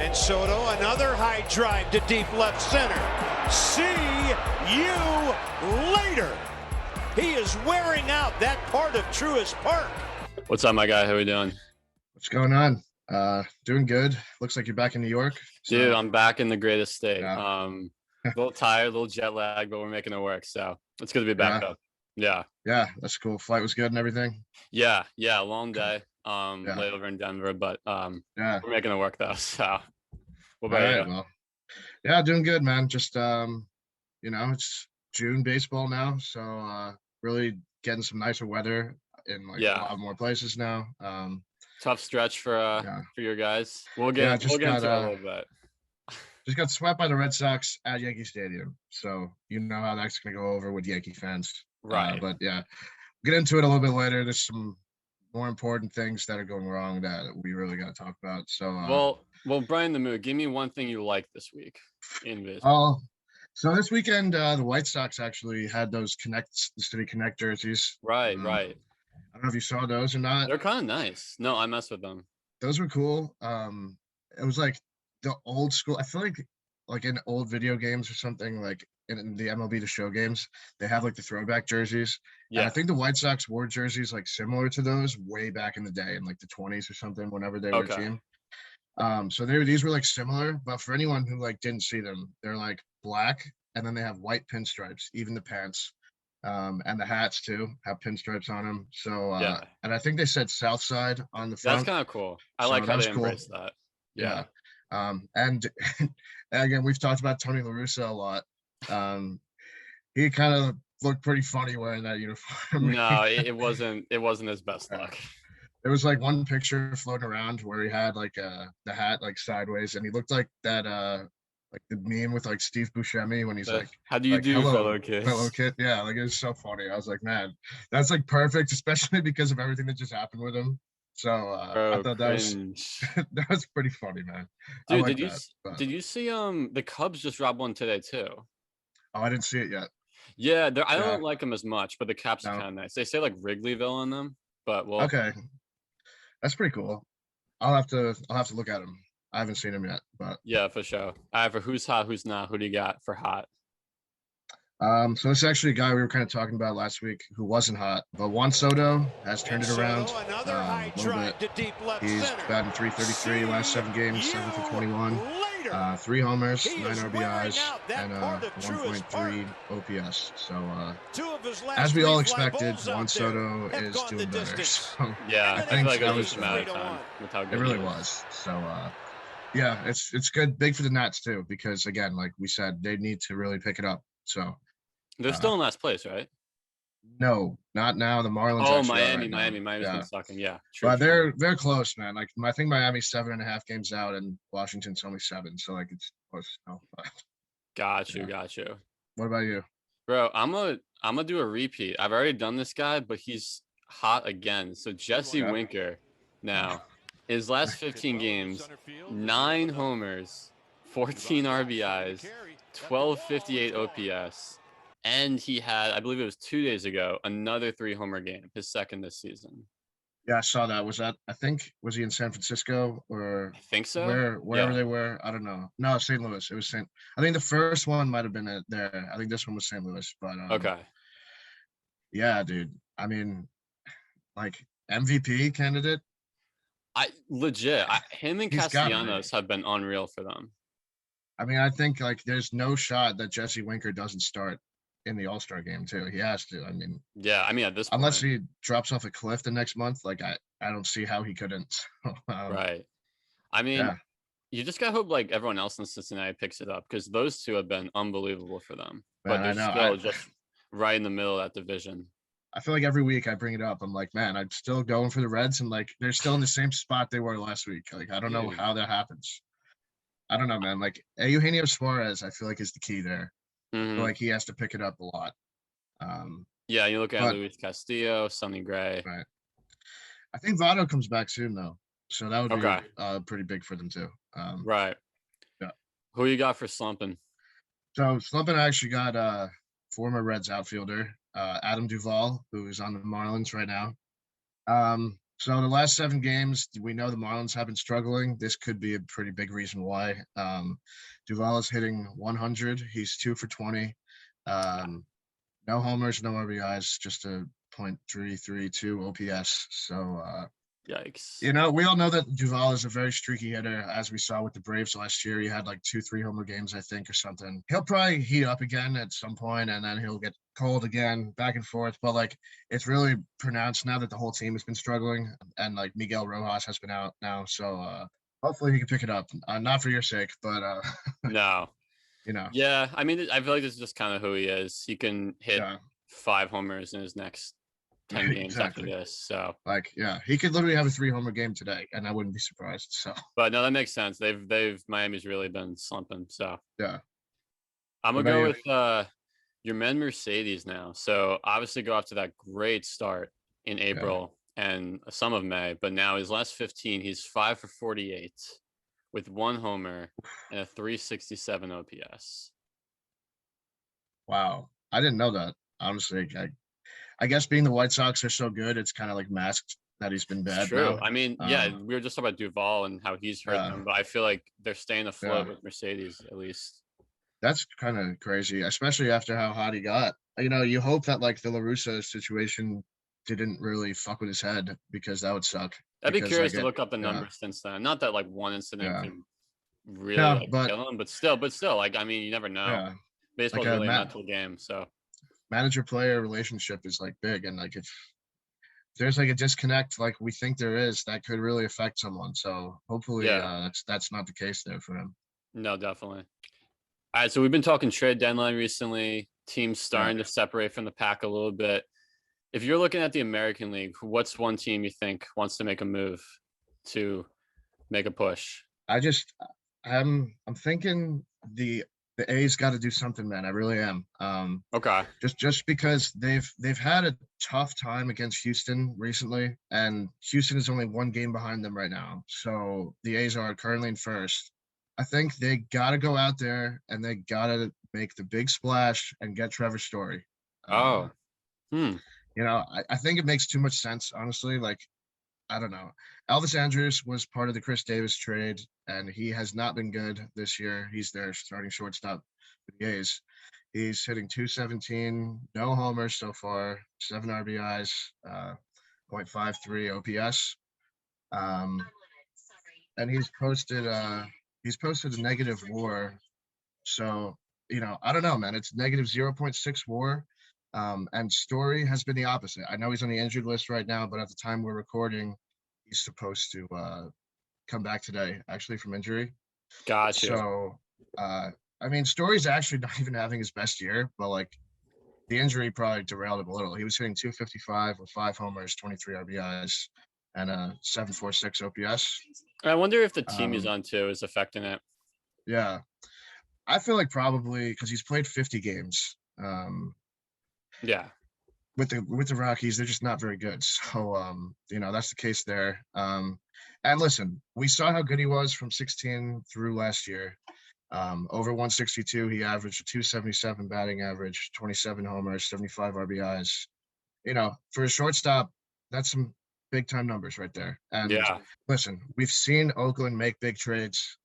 And Soto, another high drive to deep left center. See you later. He is wearing out that part of Truist Park. What's up, my guy? How we doing? What's going on? Doing good. Looks like you're back in New York. So. Dude, I'm back in the greatest state. Yeah. A little tired, a little jet lag, but we're making it work. So it's good to be back up. Yeah. Yeah, that's cool. Flight was good and everything. Yeah, long day. Layover in Denver, but we're making it work though. So what about you? Well, yeah, doing good, man. Just it's June baseball now, so really getting some nicer weather in a lot more places now. Tough stretch for your guys. We'll get into it a little bit. Just got swept by the Red Sox at Yankee Stadium, so you know how that's going to go over with Yankee fans. Right. But yeah, we'll get into it a little bit later. There's some more important things that are going wrong that we really got to talk about. So well, Brian the Mood, give me one thing you liked this week in baseball. So this weekend, the White Sox actually had those the City Connect jerseys. Right. I don't know if you saw those or not. They're kind of nice. No, I mess with them. Those were cool. It was like the old school. I feel like in old video games or something, like in the MLB The Show games, they have like the throwback jerseys. Yeah. And I think the White Sox wore jerseys like similar to those way back in the day in like the 20s or something, whenever they were a team. So these were like similar, but for anyone who like didn't see them, they're like black and then they have white pinstripes, even the pants. And the hats too have pinstripes on them. So and I think they said South Side on the front. That's kind of cool. I like how they embrace that. Yeah. And again, we've talked about Tony La Russa a lot. He kind of looked pretty funny wearing that uniform. No, it wasn't his best look. There was like one picture floating around where he had like the hat like sideways, and he looked like that like the meme with like Steve Buscemi when he's like, "How do you do, fellow kid?" Fellow kid, yeah, like it was so funny. I was like, man, that's like perfect, especially because of everything that just happened with him. So I thought that was pretty funny, man. Dude, did you see the Cubs just dropped one today too? Oh, I didn't see it yet. Yeah, I don't like them as much, but the caps are kind of nice. They say like Wrigleyville on them, but okay, that's pretty cool. I'll have to look at them. I haven't seen him yet, but yeah, for sure. For who's hot, who's not? Who do you got for hot? So it's actually a guy we were kind of talking about last week who wasn't hot, but Juan Soto has turned it around a little bit. He's batting .333 last 7 games, 7 for 21, 3 homers, 9 RBIs, and 1.3 OPS. So as we all expected, Juan Soto is doing better. So yeah, I think like it was just a matter of time with how good it really was. So yeah, it's good, big for the Nats too, because again, like we said, they need to really pick it up. So they're still in last place, right? No, not now. The Marlins. Oh, Miami's been sucking. Yeah, true. But they're close, man. Like I think Miami's 7.5 games out, and Washington's only 7. So like it's close. No, Got you. What about you, bro? I'm gonna do a repeat. I've already done this guy, but he's hot again. So Jesse Winker, now his last 15 games, 9 homers, 14 RBIs, 1258 OPS. And he had, I believe it was 2 days ago, another 3-homer game, his second this season. Yeah, I saw that. Was he in San Francisco or? I think so. Wherever they were, I don't know. No, St. Louis. It was I think the first one might have been there. I think this one was St. Louis, but okay. Yeah, dude. I mean, like MVP candidate. Him and Castellanos have been unreal for them. I mean, I think like there's no shot that Jesse Winker doesn't start in the All-Star game too. He has to. I mean, at this point, unless he drops off a cliff the next month, like I don't see how he couldn't. Right. I mean, you just gotta hope like everyone else in Cincinnati picks it up, because those two have been unbelievable for them. Man, but they're still just right in the middle of that division. I feel like every week I bring it up. I'm like, man, I'm still going for the Reds, and like they're still in the same spot they were last week. Like I don't know how that happens. I don't know, man. Like Eugenio Suarez, I feel like is the key there. Mm-hmm. Like he has to pick it up a lot. You look at Luis Castillo, Sonny Gray. Right. I think Votto comes back soon though, so that would be pretty big for them too. Right. Yeah. Who you got for slumping? So slumping, I actually got former Reds outfielder Adam Duvall, who is on the Marlins right now. So the last 7 games, we know the Marlins have been struggling. This could be a pretty big reason why. Duvall is hitting 100. He's 2 for 20. No homers, no RBIs, just a .332 OPS. So, Yikes. we all know that Duvall is a very streaky hitter, as we saw with the Braves last year. He had like 2-3 homer games, I think, or something. He'll probably heat up again at some point, and then he'll get cold again, back and forth. But like, it's really pronounced now that the whole team has been struggling, and like Miguel Rojas has been out now. So hopefully he can pick it up. Not for your sake, but no. Yeah, I mean, I feel like this is just kind of who he is. He can hit 5 homers in his next 10 games after this. So like, yeah, he could literally have a 3 homer game today, and I wouldn't be surprised. So, but no, that makes sense. Miami's really been slumping. So yeah, I'm gonna go with your man Mercedes now. So obviously go after that great start in April and some of May, but now his last 15, he's 5 for 48 with 1 homer and a .367 OPS. Wow, I didn't know that. Honestly, I guess being the White Sox are so good, it's kind of like masked that he's been bad. True. Now. I mean, we were just talking about Duvall and how he's hurt them, but I feel like they're staying afloat with Mercedes at least. That's kind of crazy, especially after how hot he got. You hope that like the La Russa situation didn't really fuck with his head, because that would suck. I'd be curious to look up the numbers since then. Not that like one incident could really kill him, but still, like, I mean, you never know. Yeah. Baseball's like really a mental game, so manager-player relationship is like big, and like if there's like a disconnect, like we think there is, that could really affect someone. So hopefully, that's not the case there for him. No, definitely. All right, so we've been talking trade deadline recently. Teams starting to separate from the pack a little bit. If you're looking at the American League, what's one team you think wants to make a move to make a push? I'm thinking the A's got to do something, man. I really am. Okay. Just because they've had a tough time against Houston recently, and Houston is only 1 game behind them right now. So the A's are currently in first. I think they got to go out there and they got to make the big splash and get Trevor Story. I think it makes too much sense, honestly. Like, I don't know. Elvis Andrus was part of the Chris Davis trade, and he has not been good this year. He's their starting shortstop for the A's. He's hitting .217, no homers so far, 7 RBIs, .53 OPS. And he's posted a negative WAR. So, I don't know, man. It's negative -0.6 WAR. And Story has been the opposite. I know he's on the injured list right now, but at the time we're recording, he's supposed to come back today, actually, from injury. Gotcha. So, I mean, Story's actually not even having his best year, but like the injury probably derailed him a little. He was hitting .255 with 5 homers, 23 RBIs, and a .746 OPS. I wonder if the team he's on too is affecting it. Yeah, I feel like probably because he's played 50 games. Yeah. With the Rockies, they're just not very good. So, that's the case there. And listen, we saw how good he was from 16 through last year. Over 162, he averaged a .277 batting average, 27 homers, 75 RBIs. For a shortstop, that's some big time numbers right there. And listen, we've seen Oakland make big trades.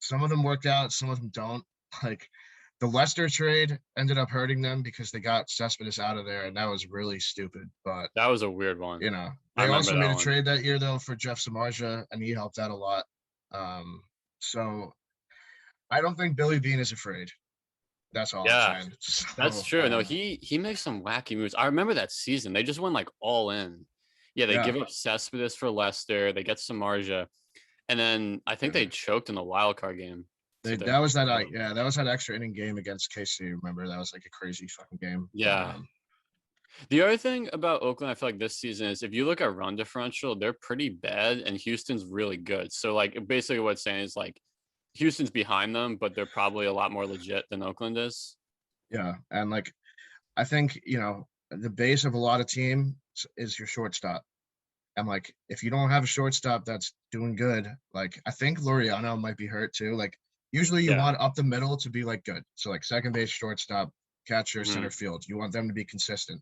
Some of them worked out, some of them don't. Like the Lester trade ended up hurting them because they got Cespedes out of there, and that was really stupid. But that was a weird one. They also made a trade that year though for Jeff Samardzija, and he helped out a lot. So I don't think Billy Beane is afraid. That's all I'm saying. So, that's true. No, he makes some wacky moves. I remember that season. They just went like all in. Yeah, they give up Cespedes for Lester. They get Samardzija. And then I think they choked in the wild card game. That was that extra inning game against KC. Remember, that was like a crazy fucking game. Yeah. The other thing about Oakland, I feel like this season is if you look at run differential, they're pretty bad and Houston's really good. So like basically what it's saying is like Houston's behind them, but they're probably a lot more legit than Oakland is. Yeah. And like I think, the base of a lot of teams is your shortstop. And like if you don't have a shortstop that's doing good, like I think Laureano might be hurt too. Like usually you want up the middle to be like good. So like second base, shortstop, catcher, center field. You want them to be consistent.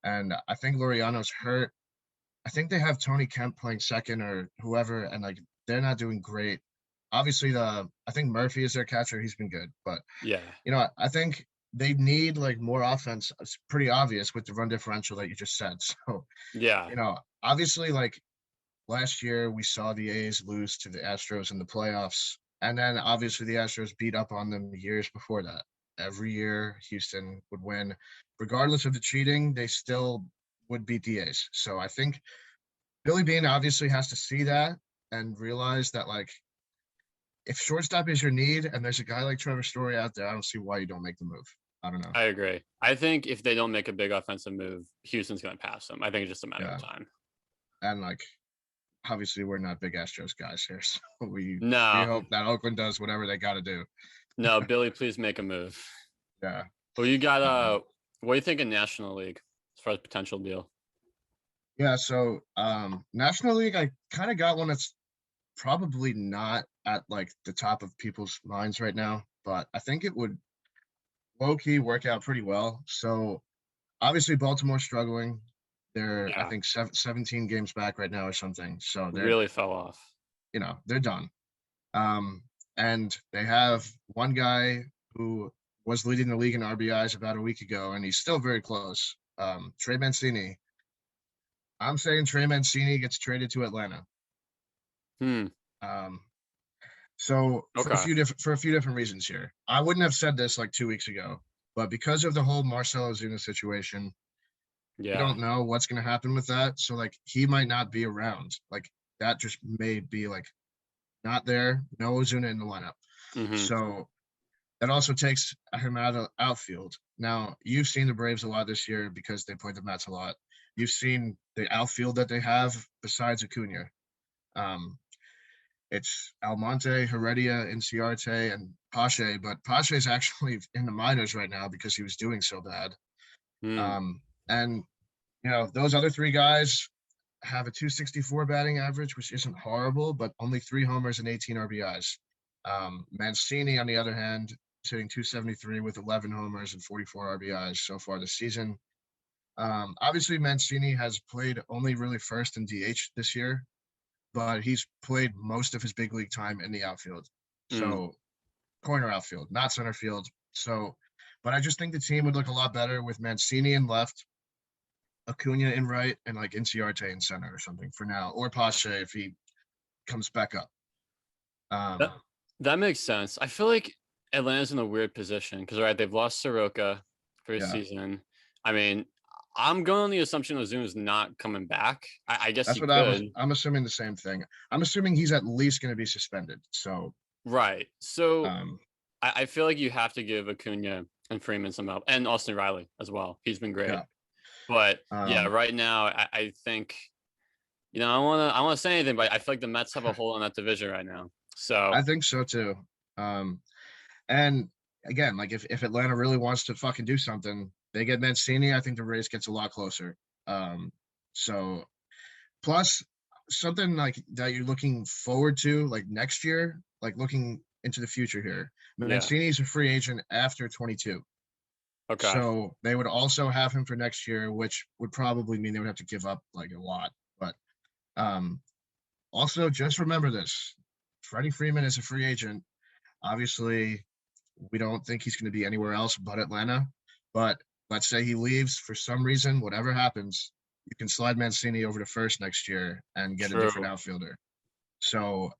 And I think Laureano's hurt. I think they have Tony Kemp playing second or whoever, and like they're not doing great. Obviously, I think Murphy is their catcher. He's been good, but Yeah. I think they need like more offense. It's pretty obvious with the run differential that you just said. So, Yeah. Obviously, like last year we saw the A's lose to the Astros in the playoffs, and then obviously the Astros beat up on them years before that. Every year Houston would win, regardless of the cheating. They still would beat the A's. So I think Billy Beane obviously has to see that and realize that like if shortstop is your need and there's a guy like Trevor Story out there, I don't see why you don't make the move. I don't know. I agree. I think if they don't make a big offensive move, Houston's going to pass them. I think it's just a matter of time. And like, obviously, we're not big Astros guys here, so we No. hope that Oakland does whatever they got to do. No, Billy, please make a move. Yeah. Well, you got what do you think of National League as far as potential deal? Yeah, so National League, I kind of got one that's probably not at like the top of people's minds right now, but I think it would low-key work out pretty well. So obviously Baltimore's struggling. They're I think 17 games back right now or something. So they really fell off. They're done. And they have one guy who was leading the league in RBIs about a week ago, and he's still very close. Trey Mancini. I'm saying Trey Mancini gets traded to Atlanta. So for a few different reasons here. I wouldn't have said this like 2 weeks ago, but because of the whole Marcell Ozuna situation, you don't know what's going to happen with that. So like he might not be around. Like that just may be like not there. No Ozuna in the lineup. So that also takes him out of outfield. Now you've seen the Braves a lot this year because they played the Mets a lot. You've seen the outfield that they have besides Acuna. It's Almonte, Heredia, Inciarte, and Pache, but Pache is actually in the minors right now because he was doing so bad. And those other three guys have a 264 batting average, which isn't horrible, but only 3 homers and 18 RBIs. Mancini, on the other hand, is hitting 273 with 11 homers and 44 RBIs so far this season. Obviously, Mancini has played only really first and DH this year, but he's played most of his big league time in the outfield. So corner outfield, not center field. So, but I just think the team would look a lot better with Mancini in left, Acuna in right, and like Inciarte in center or something for now, or Pache if he comes back up. That makes sense. I feel like Atlanta's in a weird position because they've lost Soroka for the season. I mean, I'm going on the assumption Ozuna's not coming back. I guess that's what I'm assuming the same thing. I'm assuming he's at least going to be suspended. So right. So I feel like you have to give Acuna and Freeman some help, and Austin Riley as well. He's been great. But right now I think I want to say anything, but I feel like the Mets have a hold on that division right now. So I think so too. And again, like if Atlanta really wants to fucking do something, they get Mancini, I think the race gets a lot closer. So plus something like that you're looking forward to like next year, like looking into the future here. Mancini's a free agent after 22. Okay. So they would also have him for next year, which would probably mean they would have to give up like a lot. But also just remember this. Freddie Freeman is a free agent. Obviously, we don't think he's going to be anywhere else but Atlanta. But let's say he leaves for some reason, whatever happens, you can slide Mancini over to first next year and get a different outfielder. So,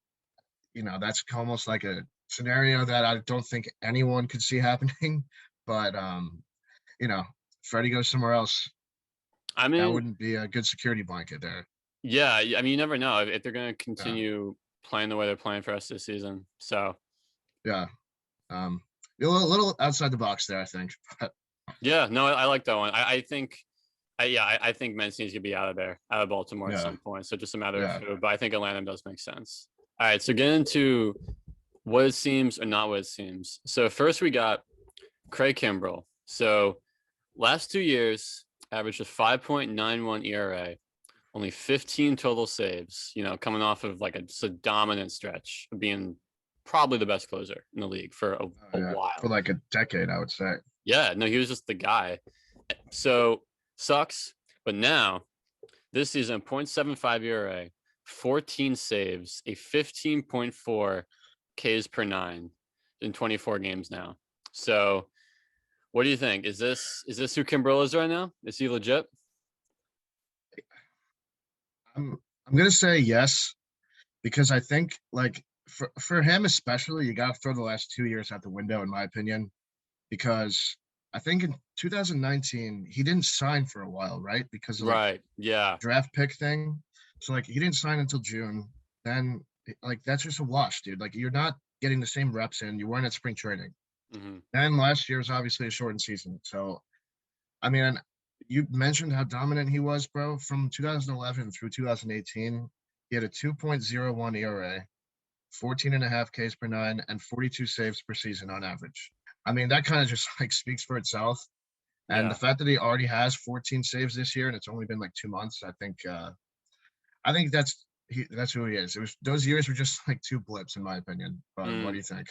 that's almost like a scenario that I don't think anyone could see happening. But, Freddie goes somewhere else. I mean, that wouldn't be a good security blanket there. Yeah. I mean, you never know if they're going to continue playing the way they're playing for us this season. So, yeah. A little outside the box there, I think. But yeah, no, I like that one. I think Mancini's gonna be out of Baltimore at some point. So just a matter of who. But I think Atlanta does make sense. All right, so get into what it seems or not what it seems. So first we got Craig Kimbrel. So last 2 years, averaged a 5.91 ERA, only 15 total saves. Coming off of like a dominant stretch of being probably the best closer in the league for a while. For like a decade, I would say. Yeah, no, he was just the guy. So sucks. But now this season, 0.75 ERA, 14 saves, a 15.4 Ks per 9 in 24 games now. So what do you think? Is this who Kimbrel is right now? Is he legit? I'm gonna say yes, because I think like for him especially, you gotta throw the last 2 years out the window, in my opinion, because I think in 2019 he didn't sign for a while, right? Because of like draft pick thing. So like he didn't sign until June. Then like that's just a wash, dude. Like you're not getting the same reps in. You weren't at spring training. And last year was obviously a shortened season. So I mean, you mentioned how dominant he was, bro. From 2011 through 2018, he had a 2.01 ERA, 14.5 Ks per 9, and 42 saves per season on average. I mean, that kind of just like speaks for itself. And the fact that he already has 14 saves this year and it's only been like 2 months, I think that's who he is. It was those years were just like two blips, in my opinion. But what do you think?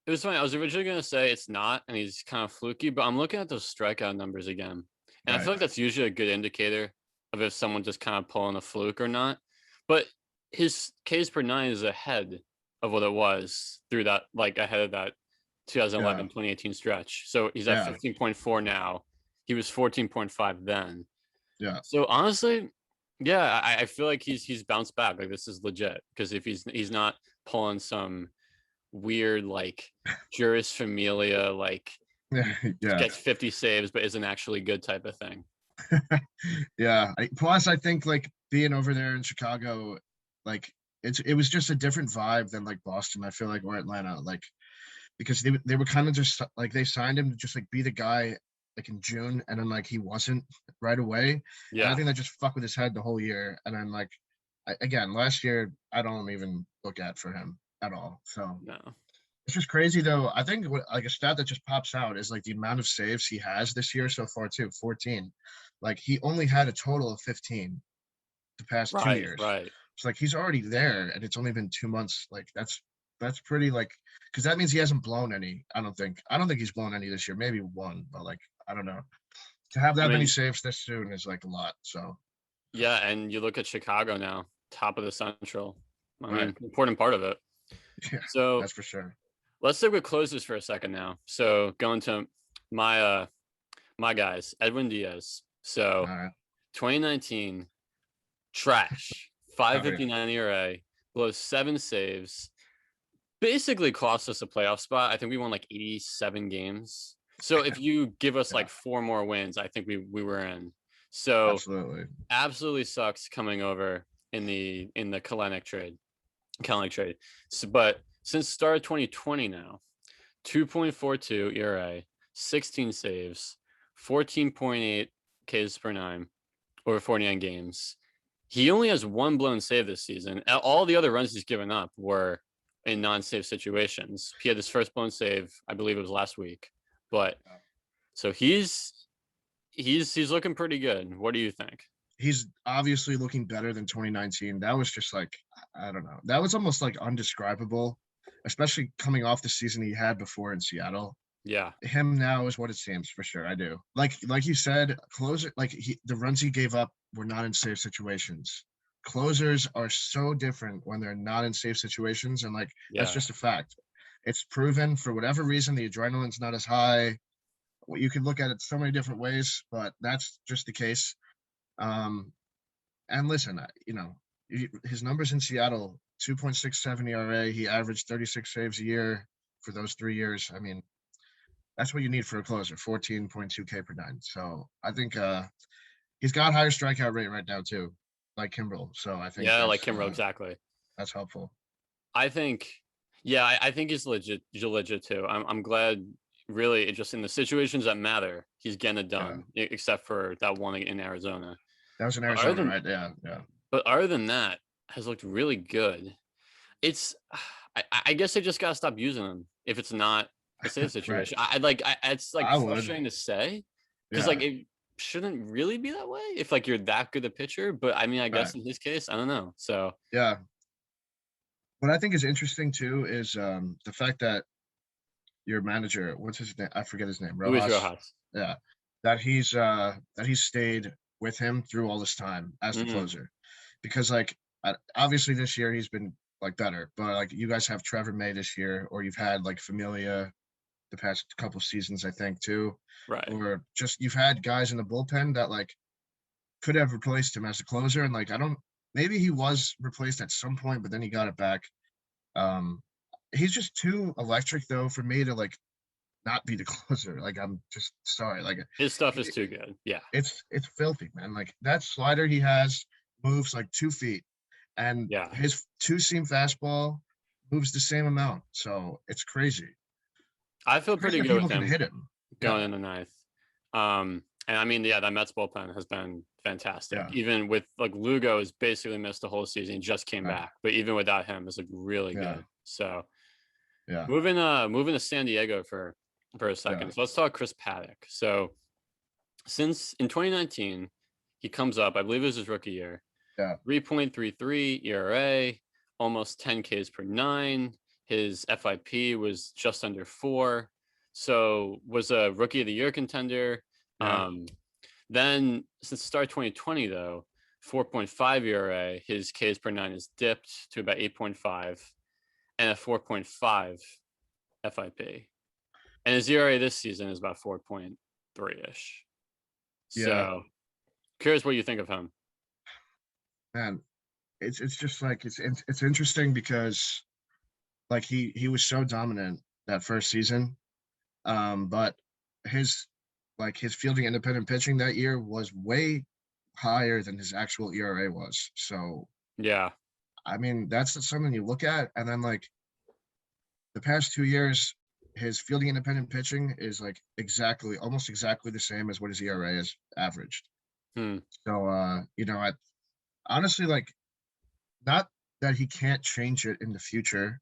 It was funny. I was originally going to say it's not, and he's kind of fluky, but I'm looking at those strikeout numbers again. And I feel like that's usually a good indicator of if someone just kind of pulling a fluke or not. But his Ks per 9 is ahead of what it was through that, like ahead of that 2011, 2018 stretch. So he's at 15.4 now. He was 14.5 then. Yeah. So honestly, I feel like he's bounced back. Like this is legit, because if he's not pulling some weird like juris familia, like gets 50 saves but isn't actually good type of thing. Plus I think like being over there in Chicago, like it was just a different vibe than like Boston, I feel like, or Atlanta, like because they were kind of just like they signed him to just like be the guy like in June, and then like he wasn't right away. And I think that just fucked with his head the whole year. And then like again last year I don't even look at for him at all. So no, it's just crazy though. I think like a stat that just pops out is like the amount of saves he has this year so far too, 14. Like he only had a total of 15 the past 2 years. Right. So like he's already there, and it's only been 2 months. Like that's pretty, like, because that means he hasn't blown any. I don't think he's blown any this year. Maybe one, but like I don't know. To have that many saves this soon is like a lot. So and you look at Chicago now, top of the Central. I mean, important part of it. Yeah, so that's for sure. Let's stick with closers for a second now. So going to my guys, Edwin Diaz. So 2019, trash, 5.59 ERA, below 7 saves, basically cost us a playoff spot. I think we won like 87 games. So if you give us like 4 more wins, I think we were in. So absolutely sucks coming over in the Kalenic trade. So, but since start of 2020 now, 2.42 ERA, 16 saves, 14.8 Ks per 9 over 49 games. He only has 1 blown save this season. All the other runs he's given up were in non-save situations. He had his first blown save, I believe it was last week. But so he's looking pretty good. What do you think? He's obviously looking better than 2019. That was just like, I don't know. That was almost like undescribable, especially coming off the season he had before in Seattle. Yeah. Him now is what it seems, for sure. I do. Like you said, closer, like the runs he gave up were not in safe situations. Closers are so different when they're not in safe situations. And like, that's just a fact. It's proven. For whatever reason, the adrenaline's not as high. Well, you can look at it so many different ways, but that's just the case. And listen, his numbers in Seattle, 2.67 ERA. He averaged 36 saves a year for those 3 years. I mean, that's what you need for a closer, 14.2 K per 9. So I think he's got higher strikeout rate right now too, like Kimbrel. So I think like Kimbrel, exactly. That's helpful. I think he's legit too. I'm glad. Really, just in the situations that matter, he's getting it done. Except for that one in Arizona. That was in Arizona, right? Yeah. But other than that, has looked really good. It's, I guess they just gotta stop using him if it's not a safe situation. It's like frustrating to say, because like it shouldn't really be that way if like you're that good a pitcher. But I mean, I guess in his case, I don't know. So yeah. What I think is interesting too is the fact that your manager, what's his name? I forget his name. Rojas. Yeah, that he's stayed with him through all this time as the Mhm. closer, because like obviously this year he's been like better, but like you guys have Trevor May this year, or you've had like Familia the past couple seasons, I think too, Right. or just you've had guys in the bullpen that like could have replaced him as a closer, and like I don't, maybe he was replaced at some point, but then he got it back. He's just too electric though for me to like not be the closer. Like I'm just sorry. Like His stuff is too good. Yeah. it's filthy, man. Like that slider he has moves like 2 feet, and Yeah. his two-seam fastball moves the same amount. So it's crazy. I feel pretty good with People can him hit him. going in the ninth. And I mean, yeah, that Mets bullpen has been fantastic. Yeah. Even with like Lugo has basically missed the whole season. He just came back, but even without him, it's like really good. So Yeah. moving to San Diego for a second. Yeah. So let's talk Chris Padack. So since in 2019, he comes up, I believe it was his rookie year. Yeah. 3.33 ERA, almost 10 Ks per 9. His FIP was just under 4. So was a rookie of the year contender. Yeah. Then since the start of 2020 though, 4.5 ERA, his Ks per 9 is dipped to about 8.5 and a 4.5 FIP. And his ERA this season is about 4.3-ish. So curious what you think of him. Man, it's just like it's interesting because like he was so dominant that first season. But his fielding independent pitching that year was way higher than his actual ERA was. So yeah, I mean that's something you look at, and then like the past 2 years, his fielding independent pitching is like almost exactly the same as what his ERA is averaged. So you know, honestly, like, not that he can't change it in the future,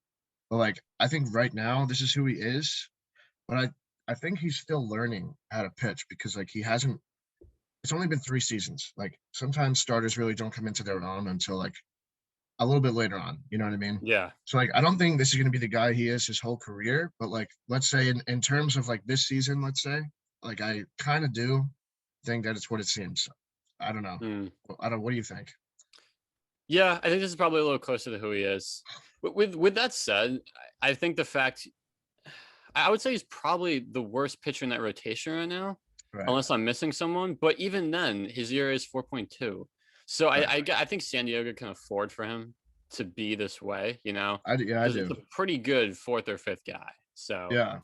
but like I think right now this is who he is. But I think he's still learning how to pitch because like he hasn't. It's only been 3 seasons. Like sometimes starters really don't come into their own until like a little bit later on. You know what I mean? Yeah. So like I don't think this is going to be the guy he is his whole career. But like let's say in terms of like this season, let's say like I kind of do think that it's what it seems. I don't know. What do you think? Yeah, I think this is probably a little closer to who he is. But with that said, I think the fact I would say he's probably the worst pitcher in that rotation right now, unless I'm missing someone. But even then, his ERA is 4.2. So I think San Diego can afford for him to be this way. You know, I do. It's a pretty good 4th or 5th guy. So yeah,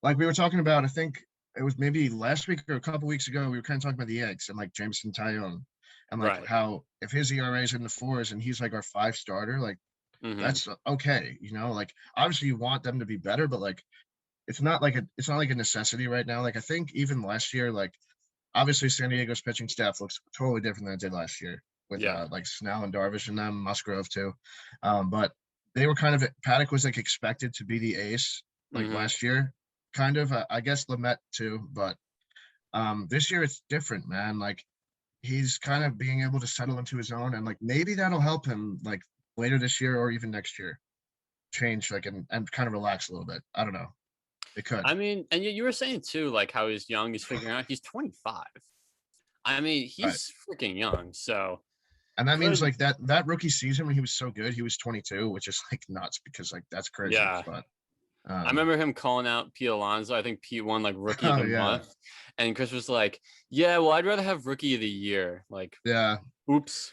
like we were talking about, I think it was maybe last week or a couple weeks ago. We were kind of talking about the Yanks and like Jameson Taillon, and like how if his ERA is in the 4s and he's like our 5 starter, like that's okay. You know, like obviously you want them to be better, but like it's not like a necessity right now. Like I think even last year, like obviously San Diego's pitching staff looks totally different than it did last year with like Snell and Darvish and them, Musgrove too. But they were kind of Padack was like expected to be the ace like last year, kind of. I guess Lamet too, but this year it's different, man. Like he's kind of being able to settle into his own, and like maybe that'll help him like later this year or even next year change like and kind of relax a little bit. I don't know. It could. I mean, and you were saying too, like how he's young, he's figuring out he's 25. I mean, he's freaking young. So, and that means like that rookie season when he was so good, he was 22, which is like nuts because like that's crazy. Yeah. But I remember him calling out Pete Alonso. I think Pete won like rookie of the month, and Chris was like, "Yeah, well, I'd rather have rookie of the year." Like, oops.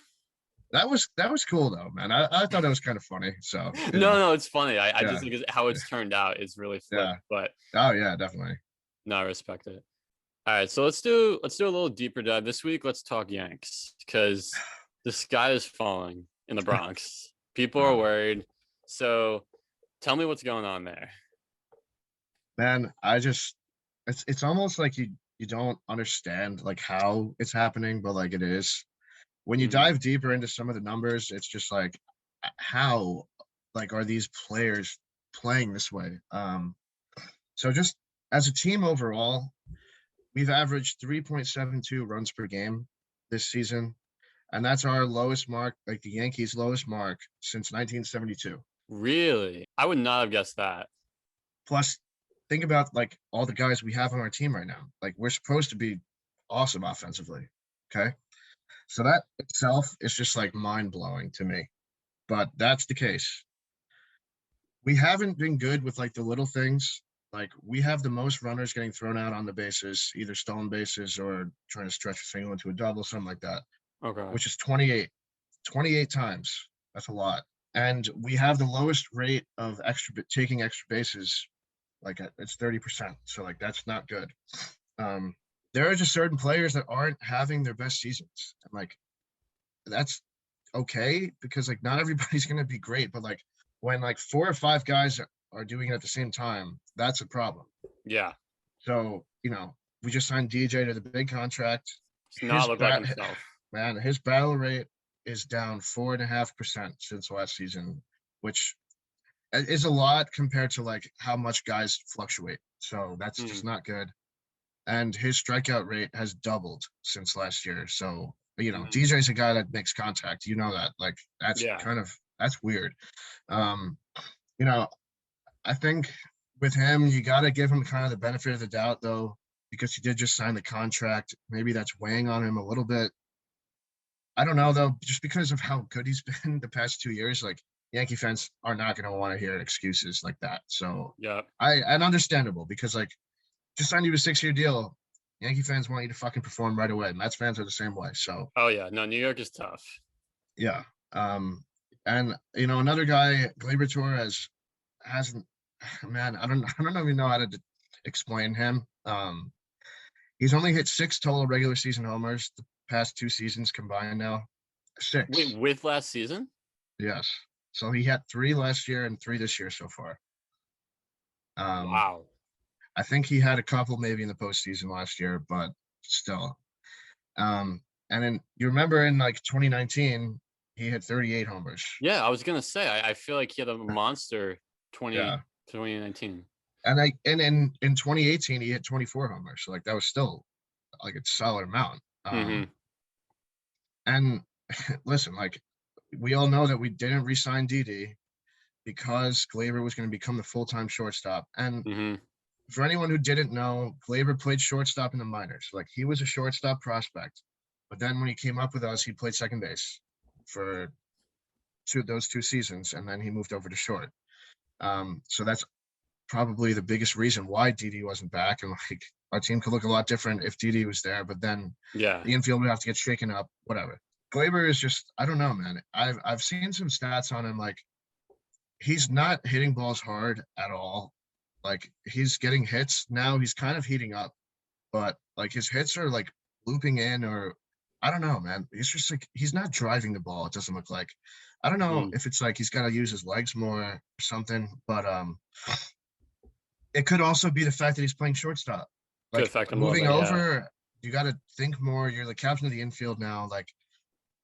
That was cool though, man. I thought it was kind of funny. So no, it's funny. I just think how it's turned out is really fun. But definitely. No, I respect it. All right, so let's do a little deeper dive this week. Let's talk Yanks because the sky is falling in the Bronx. People are worried. So tell me what's going on there. Man, it's almost like you don't understand like how it's happening, but like it is. When you dive deeper into some of the numbers, it's just like how like are these players playing this way? So just as a team overall, we've averaged 3.72 runs per game this season, and that's our lowest mark, like the Yankees' lowest mark since 1972. Really? I would not have guessed that. Plus, think about like all the guys we have on our team right now. Like we're supposed to be awesome offensively. Okay. So that itself is just like mind blowing to me. But that's the case. We haven't been good with like the little things. Like we have the most runners getting thrown out on the bases, either stolen bases or trying to stretch a single into a double, something like that, Okay. which is 28. 28 times. That's a lot. And we have the lowest rate of taking extra bases. Like it's 30%. So like that's not good. There are just certain players that aren't having their best seasons. And like that's okay because like not everybody's gonna be great, but like when like 4 or 5 guys are doing it at the same time, that's a problem. Yeah. So, we just signed DJ to the big contract. Does not look like himself. Man, his barrel rate is down 4.5% since last season, which is a lot compared to like how much guys fluctuate. So that's just not good. And his strikeout rate has doubled since last year. So, DJ's a guy that makes contact. You know that. Like that's that's weird. I think with him, you got to give him kind of the benefit of the doubt, though, because he did just sign the contract. Maybe that's weighing on him a little bit. I don't know, though, just because of how good he's been the past 2 years, like Yankee fans are not going to want to hear excuses like that. So, and understandable because, like, just signed you a 6-year deal. Yankee fans want you to fucking perform right away. Mets fans are the same way. So, oh, yeah. No, New York is tough. Yeah. And, another guy, Gleyber Torres, hasn't, man, I don't even know how to explain him. He's only hit 6 total regular season homers the past 2 seasons combined now. 6. Wait, with last season? Yes. So he had 3 last year and 3 this year so far. Wow. I think he had a couple maybe in the postseason last year, but still. And then you remember in like 2019, he had 38 homers. Yeah, I was gonna say I feel like he had a monster 2019. And in 2018 he hit 24 homers. So like that was still like a solid amount. And listen, like we all know that we didn't re-sign Didi because Gleyber was going to become the full-time shortstop. And for anyone who didn't know, Gleyber played shortstop in the minors. Like he was a shortstop prospect, but then when he came up with us, he played second base for those 2 seasons, and then he moved over to short. So that's probably the biggest reason why Didi wasn't back. And like our team could look a lot different if Didi was there, but then the infield would have to get shaken up, whatever. Gleyber is just, I don't know, man. I've seen some stats on him. Like he's not hitting balls hard at all. Like he's getting hits now. He's kind of heating up, but like his hits are like looping in, or I don't know, man. He's just like, he's not driving the ball. It doesn't look like. I don't know if it's like he's got to use his legs more or something, but it could also be the fact that he's playing shortstop. Like moving over, you got to think more. You're the captain of the infield now. Like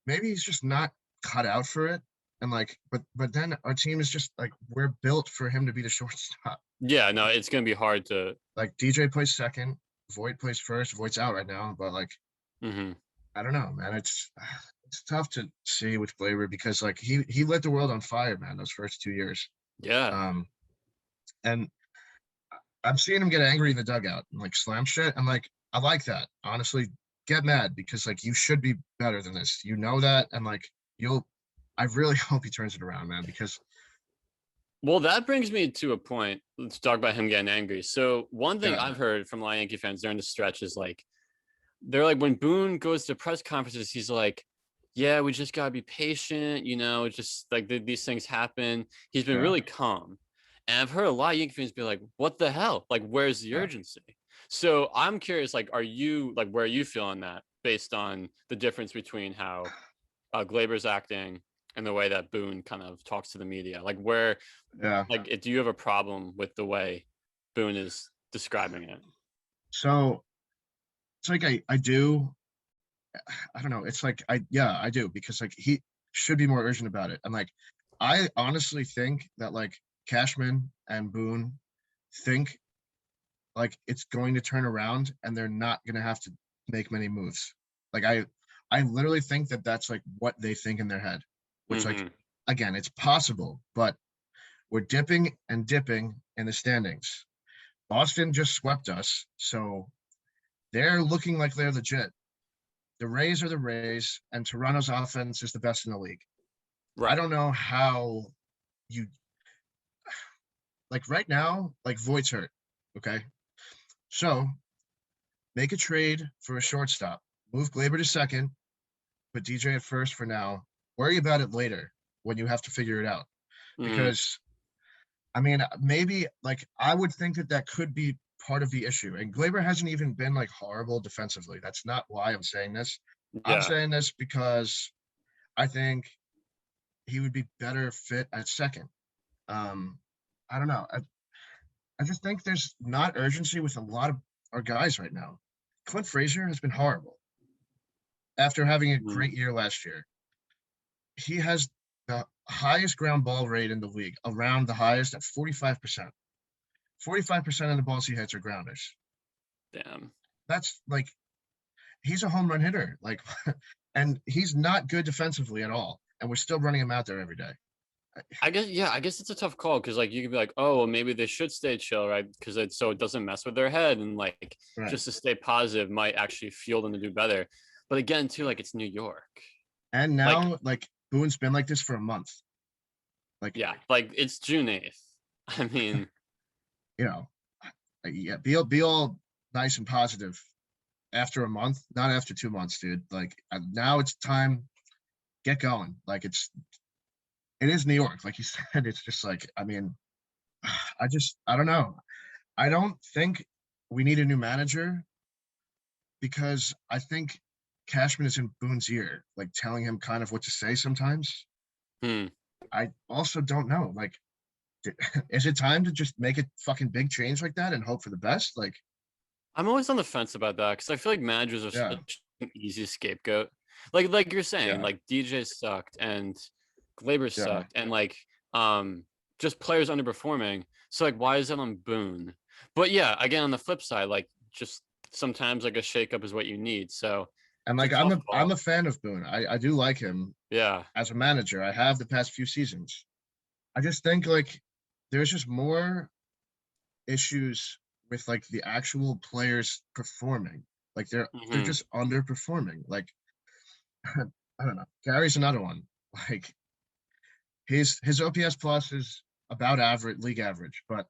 maybe he's just not cut out for it. And like, but then our team is just like, we're built for him to be the shortstop. Yeah, no, it's gonna be hard to. Like DJ plays second, Voit plays first. Voigt's out right now, but like, I don't know, man. It's tough to see with Gleyber because like he lit the world on fire, man. Those first 2 years. Yeah. And I'm seeing him get angry in the dugout and like slam shit. I'm like, I like that. Honestly, get mad because like you should be better than this. You know that, and like I really hope he turns it around, man, because. Well, that brings me to a point. Let's talk about him getting angry. So one thing I've heard from a lot of Yankee fans during the stretch is like, they're like, when Boone goes to press conferences, he's like, yeah, we just got to be patient. Just like these things happen. He's been really calm. And I've heard a lot of Yankee fans be like, what the hell? Like, where's the urgency? So I'm curious, like, where are you feeling that based on the difference between how Gleyber's acting and the way that Boone kind of talks to the media? Like do you have a problem with the way Boone is describing it? So it's like I do. I don't know. It's like I do, because like he should be more urgent about it. And like I honestly think that like Cashman and Boone think like it's going to turn around and they're not going to have to make many moves. Like I literally think that that's like what they think in their head, which like, again, it's possible, but we're dipping and dipping in the standings. Boston just swept us, so they're looking like they're legit. the Rays are the Rays, and Toronto's offense is the best in the league. Right. I don't know how you like right now, like Voigt's hurt. Okay. So make a trade for a shortstop. Move Glaber to second, put DJ at first for now. Worry about it later when you have to figure it out. Because I mean, maybe like I would think that could be part of the issue. And Glaber hasn't even been like horrible defensively. That's not why I'm saying this. I'm saying this because I think he would be better fit at second. I don't know. I just think there's not urgency with a lot of our guys right now. Clint Frazier has been horrible after having a great year last year. He has the highest ground ball rate in the league, around the highest at 45%. 45% of the balls he hits are grounders. Damn. That's like, he's a home run hitter. Like, and he's not good defensively at all. And we're still running him out there every day. I guess it's a tough call because like you could be like, oh, well, maybe they should stay chill, right? Because it doesn't mess with their head, and like just to stay positive might actually fuel them to do better. But again, too, like it's New York, and now like Boone's been like this for a month. Like like it's June 8th. I mean, be all nice and positive after a month, not after 2 months, dude. Like now it's time, get going. Like it is New York, like you said. It's just like, I mean, I don't know. I don't think we need a new manager because I think Cashman is in Boone's ear, like telling him kind of what to say sometimes. I also don't know. Like, is it time to just make a fucking big change like that and hope for the best? Like, I'm always on the fence about that because I feel like managers are such an easy scapegoat. Like you're saying, like DJ sucked and Glaber sucked, and like just players underperforming. So like, why is that on Boone? But yeah, again, on the flip side, like just sometimes like a shakeup is what you need. So and like I'm a fan of Boone. I do like him. Yeah. As a manager, I have the past few seasons. I just think like there's just more issues with like the actual players performing. Like they're just underperforming. Like I don't know. Gary's another one. Like his OPS plus is about average, league average, but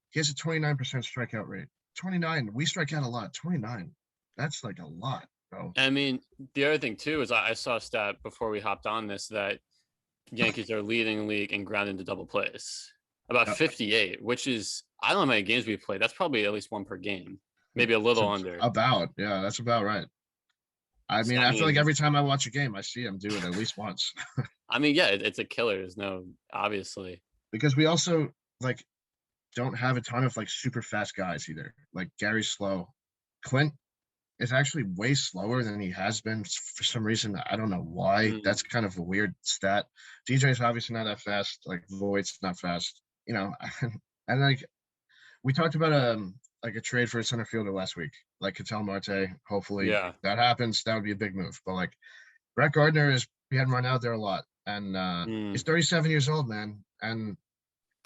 he has a 29% strikeout rate. 29. We strike out a lot. 29. That's like a lot, bro. I mean, the other thing too is I saw a stat before we hopped on this that Yankees are leading the league in ground into double plays. About 58, which is, I don't know how many games we played. That's probably at least one per game, maybe a little under. That's about right. I mean, I feel like every time I watch a game, I see him do it at least once. I mean, yeah, it's a killer. There's no, obviously. Because we also, like, don't have a ton of, like, super fast guys either. Like, Gary's slow. Clint is actually way slower than he has been for some reason. I don't know why. That's kind of a weird stat. DJ's obviously not that fast. Like, Voigt's not fast. You know, and, like, we talked about a trade for a center fielder last week, like Ketel Marte. Hopefully that happens. That would be a big move. But like Brett Gardner we hadn't run out there a lot. And he's 37 years old, man. And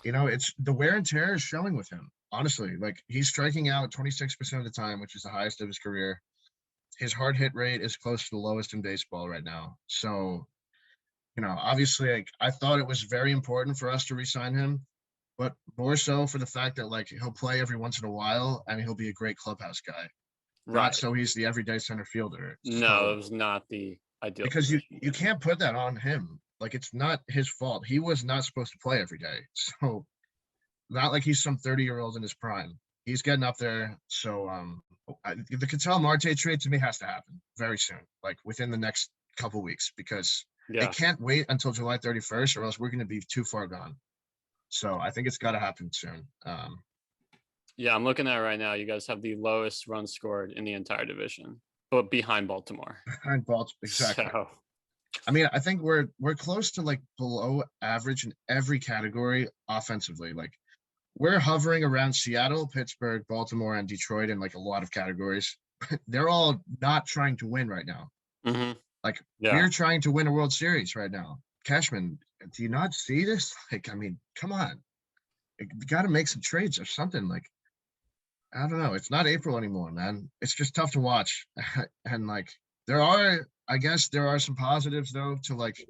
you know, it's the wear and tear is showing with him. Honestly, like he's striking out 26% of the time, which is the highest of his career. His hard hit rate is close to the lowest in baseball right now. So, you know, obviously like I thought it was very important for us to re-sign him, but more so for the fact that like he'll play every once in a while and he'll be a great clubhouse guy. Right. Not so he's the everyday center fielder. No, it was not the ideal. Because you can't put that on him. Like it's not his fault. He was not supposed to play every day. So not like he's some 30-year-old in his prime. He's getting up there. So the Ketel Marte trade to me has to happen very soon, like within the next couple weeks, because it can't wait until July 31st or else we're going to be too far gone. So I think it's got to happen soon. Yeah, I'm looking at it right now. You guys have the lowest runs scored in the entire division, but behind Baltimore. Behind Baltimore, exactly. So, I mean, I think we're close to like below average in every category offensively. Like we're hovering around Seattle, Pittsburgh, Baltimore, and Detroit in like a lot of categories. They're all not trying to win right now. Like we're trying to win a World Series right now. Cashman, do you not see this? Like, I mean, come on. You got to make some trades or something. Like, I don't know. It's not April anymore, man. It's just tough to watch. And like, I guess there are some positives though to like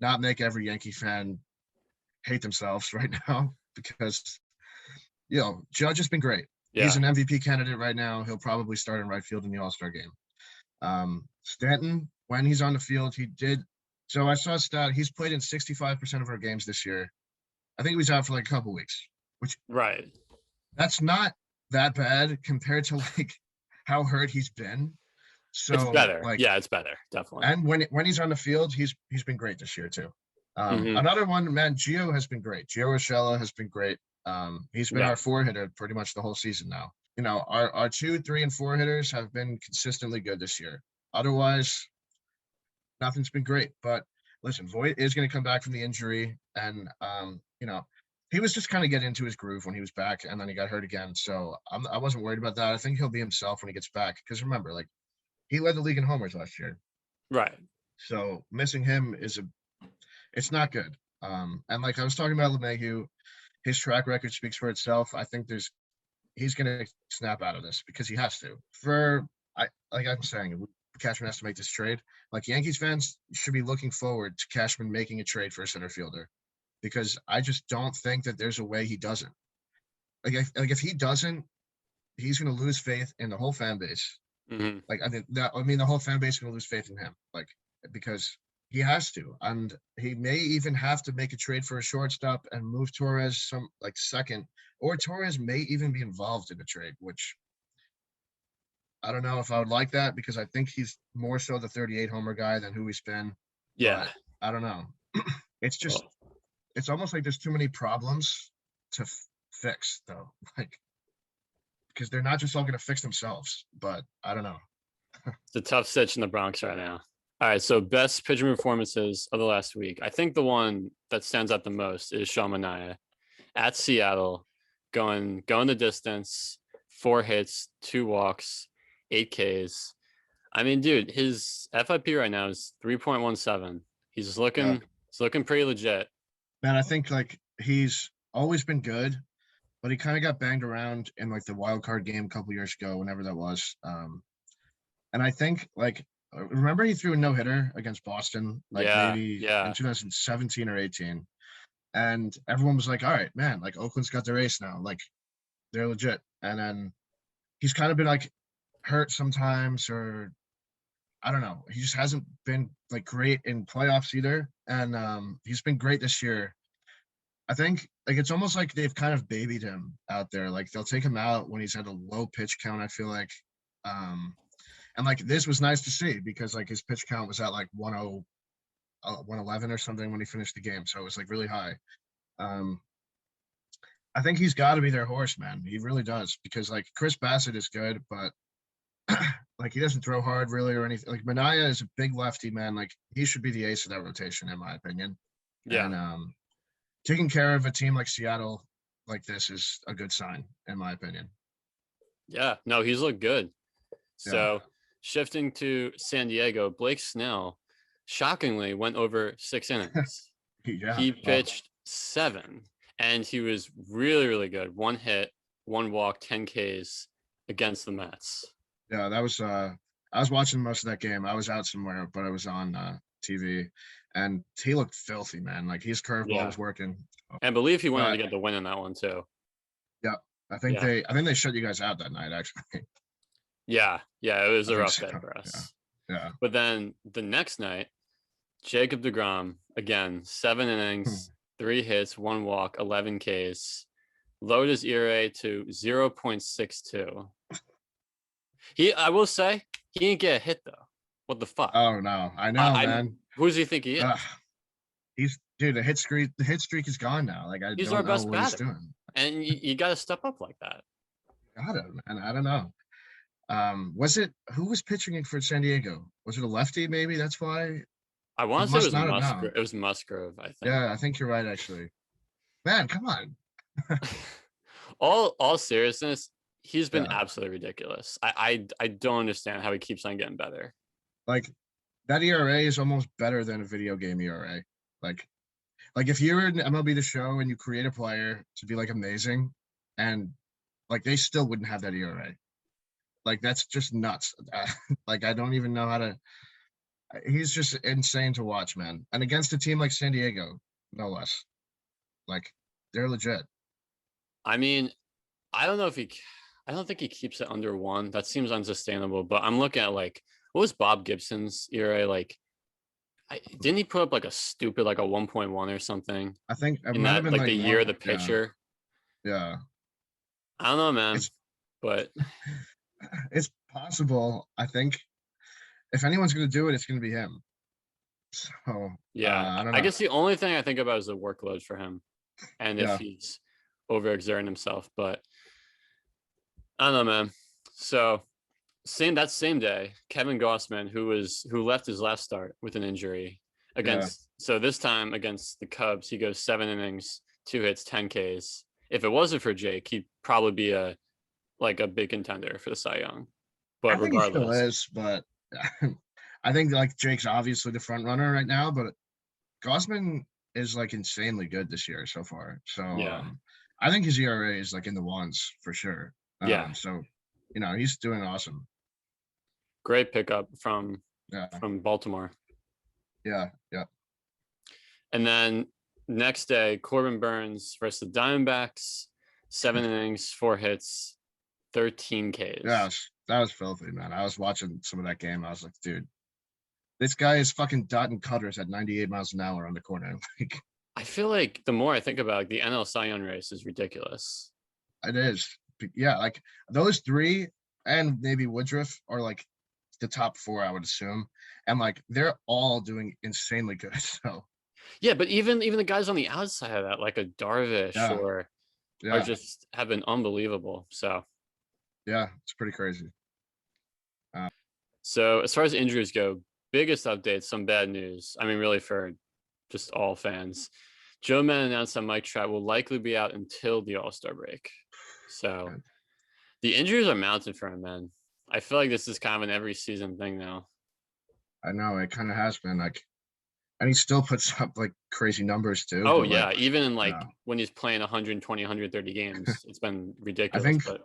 not make every Yankee fan hate themselves right now because Judge has been great. Yeah. He's an MVP candidate right now. He'll probably start in right field in the All-Star game. Stanton, when he's on the field, he did. So I saw a stat. He's played in 65% of our games this year. I think he was out for like a couple weeks, which that's not that bad compared to like how hurt he's been. So it's better. Like, yeah, it's better, definitely. And when he's on the field, he's been great this year too. Another one, man, Gio has been great. Gio Urshela has been great. He's been our 4-hitter pretty much the whole season now. Our 2, 3, and 4 hitters have been consistently good this year. Otherwise, nothing's been great. But listen, Voit is going to come back from the injury, and he was just kind of getting into his groove when he was back, and then he got hurt again. So I wasn't worried about that. I think he'll be himself when he gets back. Because remember, like he led the league in homers last year. Right. So missing him it's not good. And like I was talking about LeMahieu, his track record speaks for itself. I think he's gonna snap out of this because he has to. Like I'm saying, Cashman has to make this trade. Like Yankees fans should be looking forward to Cashman making a trade for a center fielder, because I just don't think that there's a way he doesn't. Like if he doesn't, he's gonna lose faith in the whole fan base. Mm-hmm. Like the whole fan base is gonna lose faith in him. Like because he has to, and he may even have to make a trade for a shortstop and move Torres some like second, or Torres may even be involved in the trade, which I don't know if I would like that because I think he's more so the 38 homer guy than who he's been. Yeah. But I don't know. It's just, it's almost like there's too many problems to fix though. Like, because they're not just all going to fix themselves, but I don't know. It's a tough stitch in the Bronx right now. All right, so best pitching performances of the last week. I think the one that stands out the most is Sean Manaea at Seattle, going the distance, 4 hits, 2 walks, 8 Ks. I mean, dude, his FIP right now is 3.17. He's looking pretty legit. Man, I think like he's always been good, but he kind of got banged around in like the wild card game a couple years ago, whenever that was. And I think like, remember he threw a no-hitter against Boston, like maybe in 2017 or 18. And everyone was like, all right, man, like Oakland's got their ace now. Like they're legit. And then he's kind of been like hurt sometimes, or I don't know. He just hasn't been like great in playoffs either. And he's been great this year. I think like it's almost like they've kind of babied him out there. Like they'll take him out when he's at a low pitch count, I feel like. And like this was nice to see because like his pitch count was at like 111 or something when he finished the game. So it was like really high. I think he's got to be their horse, man. He really does, because like Chris Bassett is good, but like he doesn't throw hard really or anything. Like Manaea is a big lefty, man. Like he should be the ace of that rotation, in my opinion. Yeah. And taking care of a team like Seattle like this is a good sign, in my opinion. Yeah, no, he's looked good. So shifting to San Diego, Blake Snell shockingly went over 6 innings. He pitched 7, and he was really, really good. 1 hit, 1 walk, 10 Ks against the Mets. Yeah, that was I was watching most of that game. I was out somewhere, but I was on TV, and he looked filthy, man. Like his curveball was working. And I believe he went on to get the win in that one too. Yeah, I think they shut you guys out that night, actually. Yeah, it was a rough day for us. Yeah. But then the next night, Jacob deGrom, again, 7 innings, 3 hits, 1 walk, 11 Ks, lowered his ERA to 0.62. I will say, he didn't get a hit though. What the fuck? Oh no, I know, man. Who does he think he is? The hit streak is gone now. Like he's our best batter, and you got to step up like that. Got it, man. I don't know. Who was pitching for San Diego? Was it a lefty? Maybe that's why. I want to say it was Musgrove. I think. Yeah, I think you're right. Actually, man, come on. all seriousness, he's been absolutely ridiculous. I don't understand how he keeps on getting better. Like that ERA is almost better than a video game ERA. Like if you're in MLB The Show and you create a player to be like amazing, and like they still wouldn't have that ERA. Like that's just nuts. Like I don't even know how to. He's just insane to watch, man. And against a team like San Diego, no less. Like they're legit. I mean, I don't know if he. I don't think he keeps it under 1. That seems unsustainable. But I'm looking at like what was Bob Gibson's ERA like? Didn't he put up like a stupid like a 1.1 or something? I think it In might have that been like the year of the pitcher. Yeah. I don't know, man. It's but it's possible. I think if anyone's gonna do it, it's gonna be him. So yeah, I don't I know. guess the only thing I think about is the workload for him, and if Yeah. he's overexerting himself. But I don't know, man. So that same day, Kevin Gossman, who left his last start with an injury so this time against the Cubs, he goes 7 innings, 2 hits, 10 Ks. If it wasn't for Jake, he'd probably be a big contender for the Cy Young. But I think he still regardless, is, but I think like Jake's obviously the front runner right now, but Gossman is like insanely good this year so far. So yeah, I think his ERA is like in the ones for sure. Yeah. So he's doing awesome. Great pickup from Yeah. Baltimore. Yeah. Yeah. And then next day, Corbin Burns versus the Diamondbacks, 7 innings, 4 hits, 13 Ks. Yeah, that was filthy, man. I was watching some of that game. I was like, dude, this guy is fucking dotting cutters at 98 miles an hour on the corner. Like, I feel like the more I think about it, the NL Cy Young race is ridiculous. It is. Yeah, like those 3 and maybe Woodruff are like the top 4, I would assume. And like they're all doing insanely good. So yeah, but even the guys on the outside of that, like a Darvish are just have been unbelievable. So yeah, it's pretty crazy. So as far as injuries go, biggest update, some bad news. I mean, really for just all fans. Joe Mann announced that Mike Trout will likely be out until the All-Star break. So the injuries are mounting for him, man. I feel like this is kind of an every season thing now. I know it kind of has been like, and he still puts up like crazy numbers too. Oh yeah, like, even in like when he's playing 120, 130 games, it's been ridiculous. I think a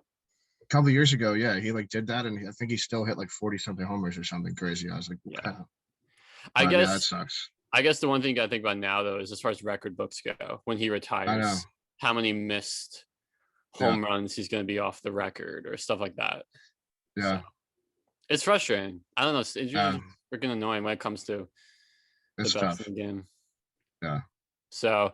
couple of years ago, he like did that, and I think he still hit like 40 something homers or something crazy. I was like, I guess that sucks. I guess the one thing you gotta think about now though is as far as record books go, when he retires, how many missed home runs he's gonna be off the record or stuff like that. Yeah. So, it's frustrating. I don't know. Injuries are freaking annoying when it comes to the best in the game. Yeah. So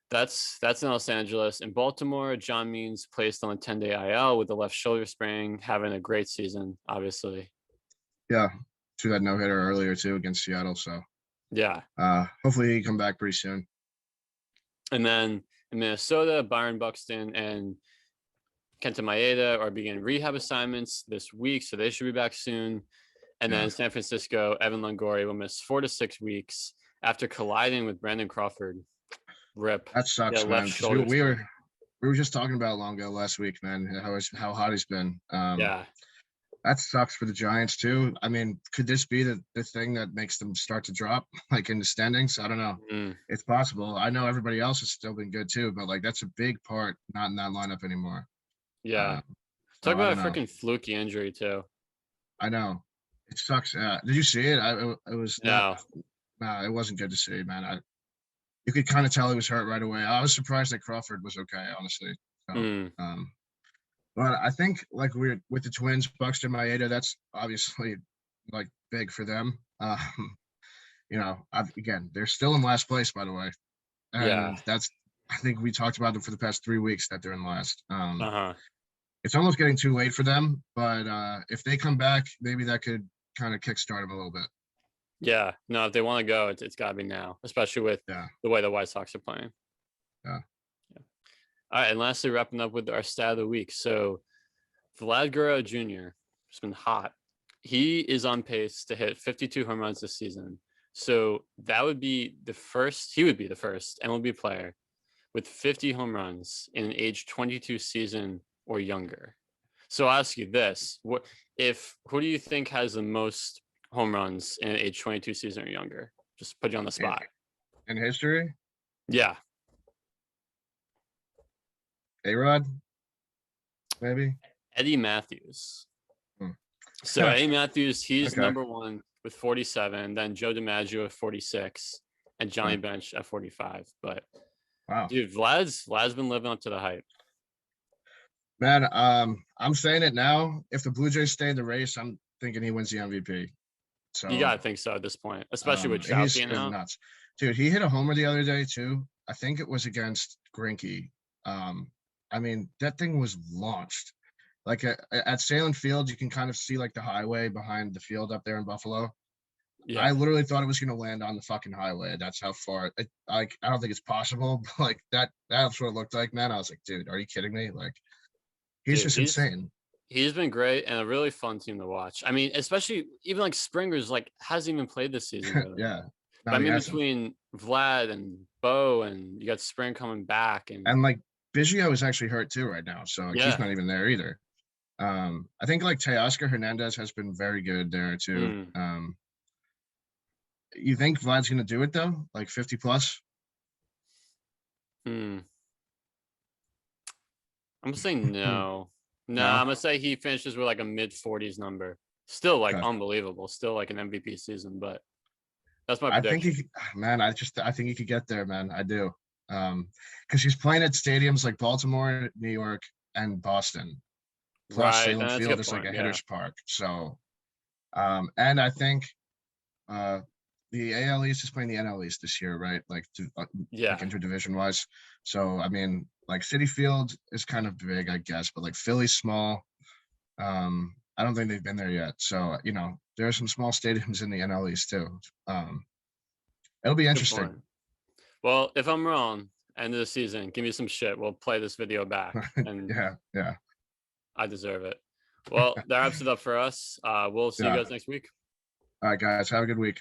that's in Los Angeles. In Baltimore, John Means placed on a 10-day IL with the left shoulder sprain, having a great season, obviously. Yeah. Threw that no-hitter earlier too against Seattle. So yeah. Hopefully he come back pretty soon. And then in Minnesota, Byron Buxton and Kenta Maeda are beginning rehab assignments this week, so they should be back soon. And then in San Francisco, Evan Longoria will miss 4 to 6 weeks after colliding with Brandon Crawford. Rip. That sucks, man. We were just talking about Longo last week, man. How hot he's been. That sucks for the Giants too. I mean, could this be the thing that makes them start to drop like in the standings? I don't know. It's possible. I know everybody else has still been good too, but like that's a big part not in that lineup anymore. Yeah. Talk about a freaking fluky injury too. I know. It sucks. Did you see it? It was no, it wasn't good to see, man. You could kind of tell he was hurt right away. I was surprised that Crawford was okay, honestly. So, but I think like we're with the Twins, Buxton, Maeda, that's obviously like big for them. Again, they're still in last place, by the way. And that's, I think we talked about them for the past 3 weeks that they're in last. It's almost getting too late for them, but if they come back, maybe that could kind of kickstart them a little bit. Yeah, no, if they want to go, it's got to be now, especially with the way the White Sox are playing. Yeah. All right, and lastly, wrapping up with our stat of the week. So Vlad Guerrero Jr. has been hot. He is on pace to hit 52 home runs this season. So that would be the first, he would be the first MLB player with 50 home runs in an age 22 season or younger. So I'll ask you this. Who do you think has the most home runs in an age 22 season or younger? Just put you on the spot. In history? Yeah. A-Rod? Maybe? Eddie Matthews. So A. Matthews, he's Okay. number 1 with 47. Then Joe DiMaggio at 46, and Johnny Bench at 45. But Wow, dude, Vlad's been living up to the hype. man. I'm saying it now. If the Blue Jays stay in the race, I'm thinking he wins the MVP. So You gotta think so at this point, especially with Trout he's being been out. nuts, dude. He hit a homer the other day too. I think it was against Greinke. I mean, that thing was launched. Like at Salem Field, you can kind of see like the highway behind the field up there in Buffalo. Yeah, I literally thought it was going to land on the fucking highway. That's how far. I don't think it's possible, but like that's what it looked like, man. I was like, dude, are you kidding me? Like, he's just insane. He's been great and a really fun team to watch. I mean, especially even like Springer's like hasn't even played this season. Really. Yeah. No, But I mean, between Vlad and Bo, and you got Spring coming back, and like Biggio is actually hurt too right now, so like, he's not even there either. I think like Teoscar Hernandez has been very good there too. You think Vlad's gonna do it though? Like 50 plus? I'm gonna say no. No, I'm gonna say he finishes with like a mid-40s number. Still like unbelievable. Still like an MVP season, but that's my prediction. I think I think he could get there, man. I do. Because he's playing at stadiums like Baltimore, New York, and Boston. Plus Salem Field is like a hitter's park. So, and I think the AL East is playing the NL East this year, right? Like, like interdivision wise. So, I mean, like Citi Field is kind of big, I guess, but like Philly's small. I don't think they've been there yet. So, you know, there are some small stadiums in the NL East too. It'll be interesting. Well, if I'm wrong, end of the season, give me some shit. We'll play this video back. And yeah. I deserve it. Well, that wraps it up for us. We'll see you guys next week. All right, guys. Have a good week.